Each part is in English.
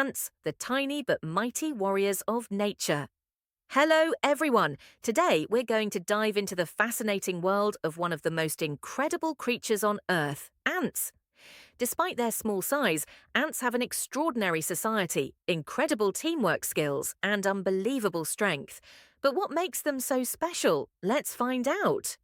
Ants, the tiny but mighty warriors of nature. Hello, everyone. Today, we're going to dive into the fascinating world of one of the most incredible creatures on Earth, ants. Despite their small size, ants have an extraordinary society, incredible teamwork skills, and unbelievable strength. But what makes them so special? Let's find out.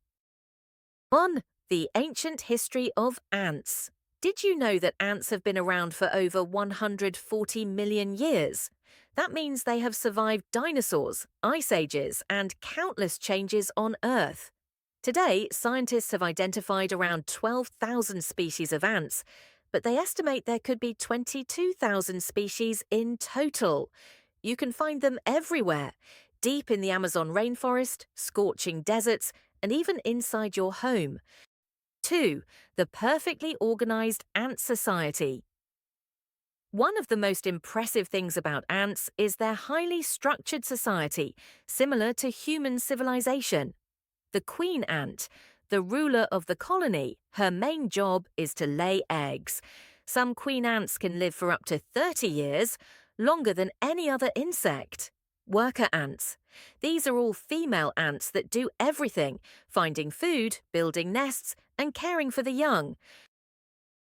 1. The ancient history of ants. Did you know that ants have been around for over 140 million years? That means they have survived dinosaurs, ice ages, and countless changes on Earth. Today, scientists have identified around 12,000 species of ants, but they estimate there could be 22,000 species in total. You can find them everywhere, deep in the Amazon rainforest, scorching deserts, and even inside your home. 2. The perfectly organized ant society. One of the most impressive things about ants is their highly structured society, similar to human civilization. The queen ant, the ruler of the colony, her main job is to lay eggs. Some queen ants can live for up to 30 years, longer than any other insect. Worker ants. These are all female ants that do everything, finding food, building nests, and caring for the young.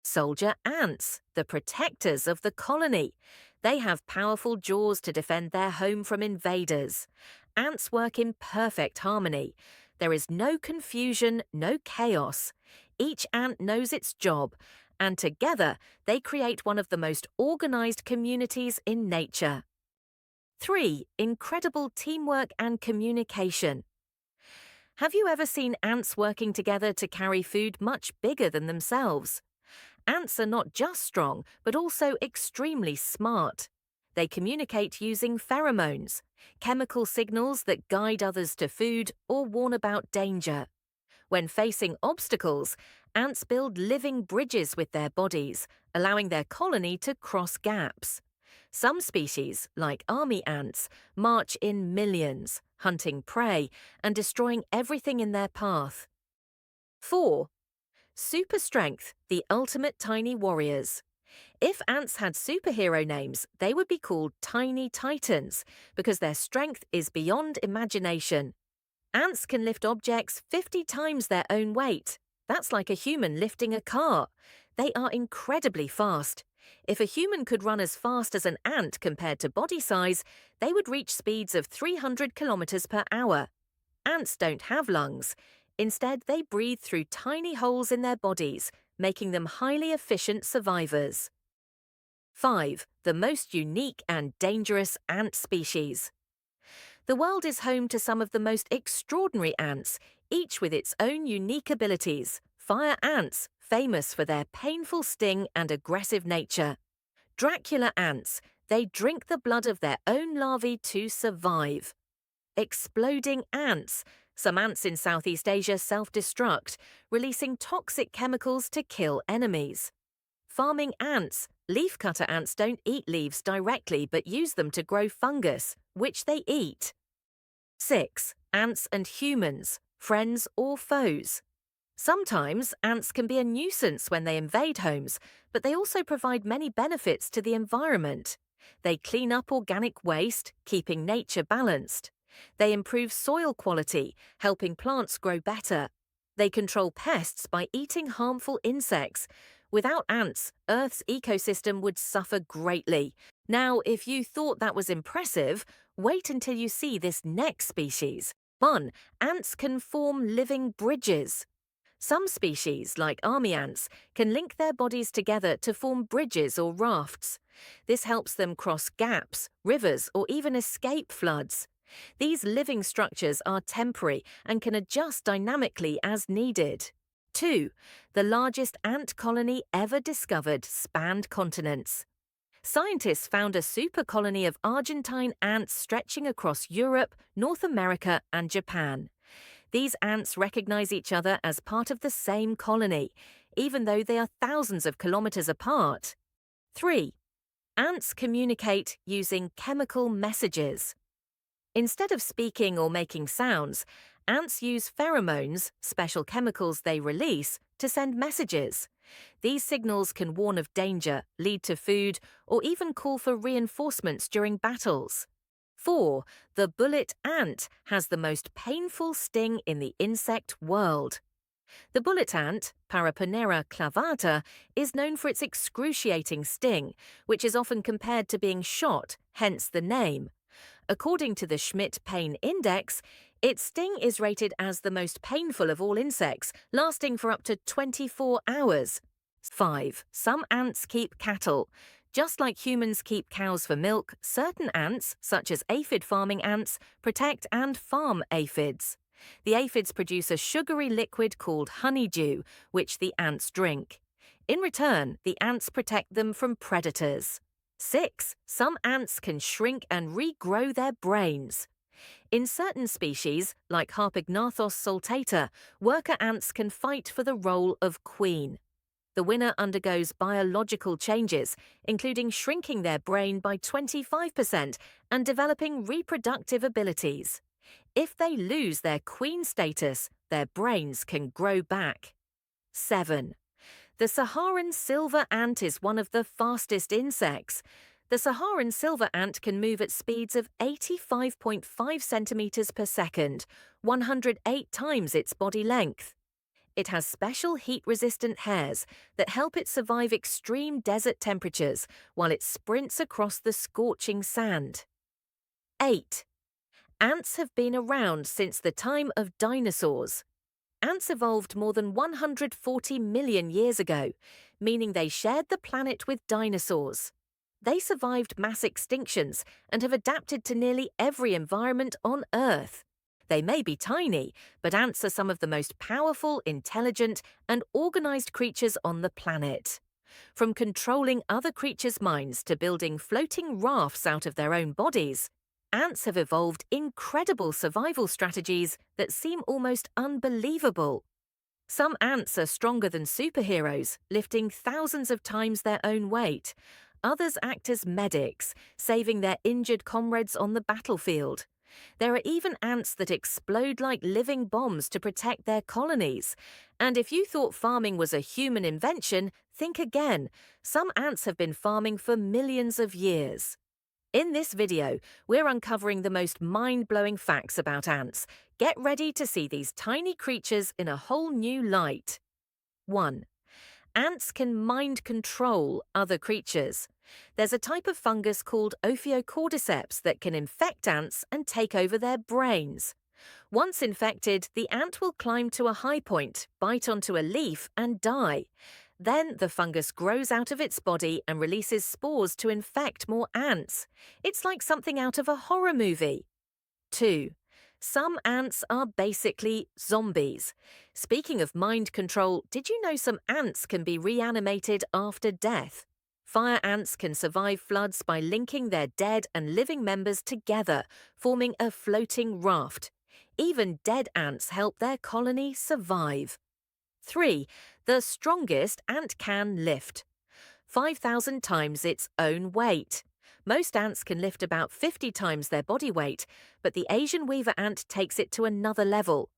Soldier ants, the protectors of the colony. They have powerful jaws to defend their home from invaders. Ants work in perfect harmony. There is no confusion, no chaos. Each ant knows its job, and together they create one of the most organized communities in nature. 3. Incredible teamwork and communication. Have you ever seen ants working together to carry food much bigger than themselves? Ants are not just strong, but also extremely smart. They communicate using pheromones, chemical signals that guide others to food or warn about danger. When facing obstacles, ants build living bridges with their bodies, allowing their colony to cross gaps. Some species, like army ants, march in millions, hunting prey and destroying everything in their path. 4. Super strength, the ultimate tiny warriors. If ants had superhero names, they would be called tiny titans because their strength is beyond imagination. Ants can lift objects 50 times their own weight. That's like a human lifting a car. They are incredibly fast. If a human could run as fast as an ant compared to body size, they would reach speeds of 300 kilometers per hour. Ants don't have lungs. Instead, they breathe through tiny holes in their bodies, making them highly efficient survivors. 5. The most unique and dangerous ant species. The world is home to some of the most extraordinary ants, each with its own unique abilities. Fire ants, famous for their painful sting and aggressive nature. Dracula ants, they drink the blood of their own larvae to survive. Exploding ants. Some ants in Southeast Asia self-destruct, releasing toxic chemicals to kill enemies. Farming ants. Leafcutter ants don't eat leaves directly but use them to grow fungus, which they eat. 6. Ants and humans, friends or foes. Sometimes ants can be a nuisance when they invade homes, but they also provide many benefits to the environment. They clean up organic waste, keeping nature balanced. They improve soil quality, helping plants grow better. They control pests by eating harmful insects. Without ants, Earth's ecosystem would suffer greatly. Now, if you thought that was impressive, wait until you see this next species. 1. Ants can form living bridges. Some species, like army ants, can link their bodies together to form bridges or rafts. This helps them cross gaps, rivers, or even escape floods. These living structures are temporary and can adjust dynamically as needed. 2. The largest ant colony ever discovered spanned continents. Scientists found a super colony of Argentine ants stretching across Europe, North America, and Japan. These ants recognize each other as part of the same colony, even though they are thousands of kilometers apart. 3. Ants communicate using chemical messages. Instead of speaking or making sounds, ants use pheromones, special chemicals they release, to send messages. These signals can warn of danger, lead to food, or even call for reinforcements during battles. 4. The bullet ant has the most painful sting in the insect world. The bullet ant, Paraponera clavata, is known for its excruciating sting, which is often compared to being shot, hence the name. According to the Schmidt Pain Index, its sting is rated as the most painful of all insects, lasting for up to 24 hours. 5. Some ants keep cattle. Just like humans keep cows for milk, certain ants, such as aphid farming ants, protect and farm aphids. The aphids produce a sugary liquid called honeydew, which the ants drink. In return, the ants protect them from predators. 6. Some ants can shrink and regrow their brains. In certain species, like Harpegnathos saltata, worker ants can fight for the role of queen. The winner undergoes biological changes, including shrinking their brain by 25% and developing reproductive abilities. If they lose their queen status, their brains can grow back. 7. The Saharan silver ant is one of the fastest insects. The Saharan silver ant can move at speeds of 85.5 centimeters per second, 108 times its body length. It has special heat-resistant hairs that help it survive extreme desert temperatures while it sprints across the scorching sand. 8. Ants have been around since the time of dinosaurs. Ants evolved more than 140 million years ago, meaning they shared the planet with dinosaurs. They survived mass extinctions and have adapted to nearly every environment on Earth. They may be tiny, but ants are some of the most powerful, intelligent, and organized creatures on the planet. From controlling other creatures' minds to building floating rafts out of their own bodies, ants have evolved incredible survival strategies that seem almost unbelievable. Some ants are stronger than superheroes, lifting thousands of times their own weight. Others act as medics, saving their injured comrades on the battlefield. There are even ants that explode like living bombs to protect their colonies. And if you thought farming was a human invention, think again. Some ants have been farming for millions of years. In this video, we're uncovering the most mind-blowing facts about ants. Get ready to see these tiny creatures in a whole new light. 1. Ants can mind control other creatures. There's a type of fungus called Ophiocordyceps that can infect ants and take over their brains. Once infected, the ant will climb to a high point, bite onto a leaf, and die. Then the fungus grows out of its body and releases spores to infect more ants. It's like something out of a horror movie. 2. Some ants are basically zombies. Speaking of mind control, did you know some ants can be reanimated after death? Fire ants can survive floods by linking their dead and living members together, forming a floating raft. Even dead ants help their colony survive. 3. The strongest ant can lift 5,000 times its own weight. Most ants can lift about 50 times their body weight, but the Asian weaver ant takes it to another level.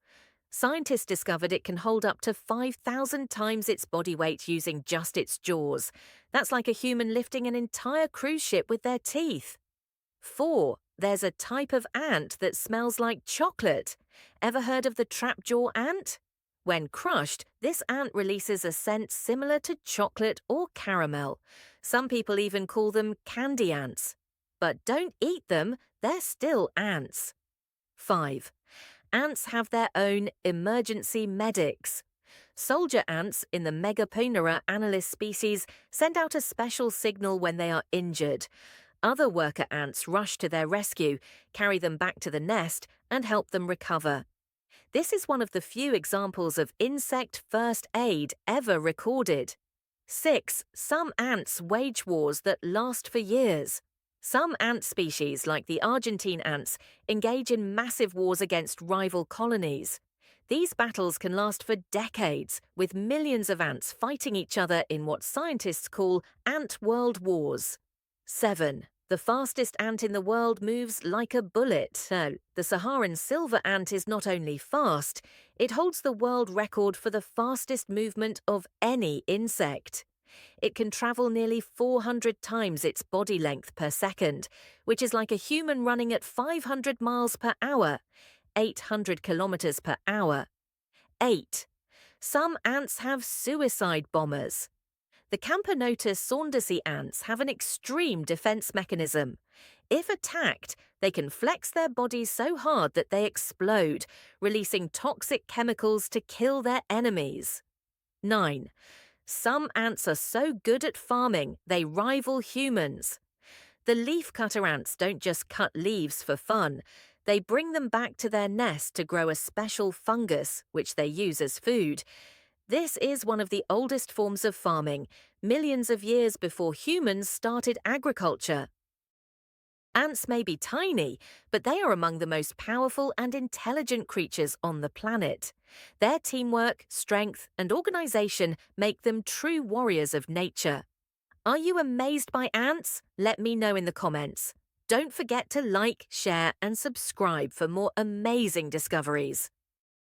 Scientists discovered it can hold up to 5,000 times its body weight using just its jaws. That's like a human lifting an entire cruise ship with their teeth. 4. There's a type of ant that smells like chocolate. Ever heard of the trapjaw ant? When crushed, this ant releases a scent similar to chocolate or caramel. Some people even call them candy ants. But don't eat them, they're still ants. 5. Ants have their own emergency medics. Soldier ants in the Megaponera analis species send out a special signal when they are injured. Other worker ants rush to their rescue, carry them back to the nest, and help them recover. This is one of the few examples of insect first aid ever recorded. 6. Some ants wage wars that last for years. Some ant species, like the Argentine ants, engage in massive wars against rival colonies. These battles can last for decades, with millions of ants fighting each other in what scientists call ant world wars. 7. The fastest ant in the world moves like a bullet. The Saharan silver ant is not only fast, it holds the world record for the fastest movement of any insect. It can travel nearly 400 times its body length per second, which is like a human running at 500 miles per hour, 800 kilometers per hour. 8. Some ants have suicide bombers. The Camponotus saundersii ants have an extreme defense mechanism. If attacked, they can flex their bodies so hard that they explode, releasing toxic chemicals to kill their enemies. 9. Some ants are so good at farming, they rival humans. The leafcutter ants don't just cut leaves for fun. They bring them back to their nest to grow a special fungus, which they use as food. This is one of the oldest forms of farming, millions of years before humans started agriculture. Ants may be tiny, but they are among the most powerful and intelligent creatures on the planet. Their teamwork, strength, and organization make them true warriors of nature. Are you amazed by ants? Let me know in the comments. Don't forget to like, share, and subscribe for more amazing discoveries.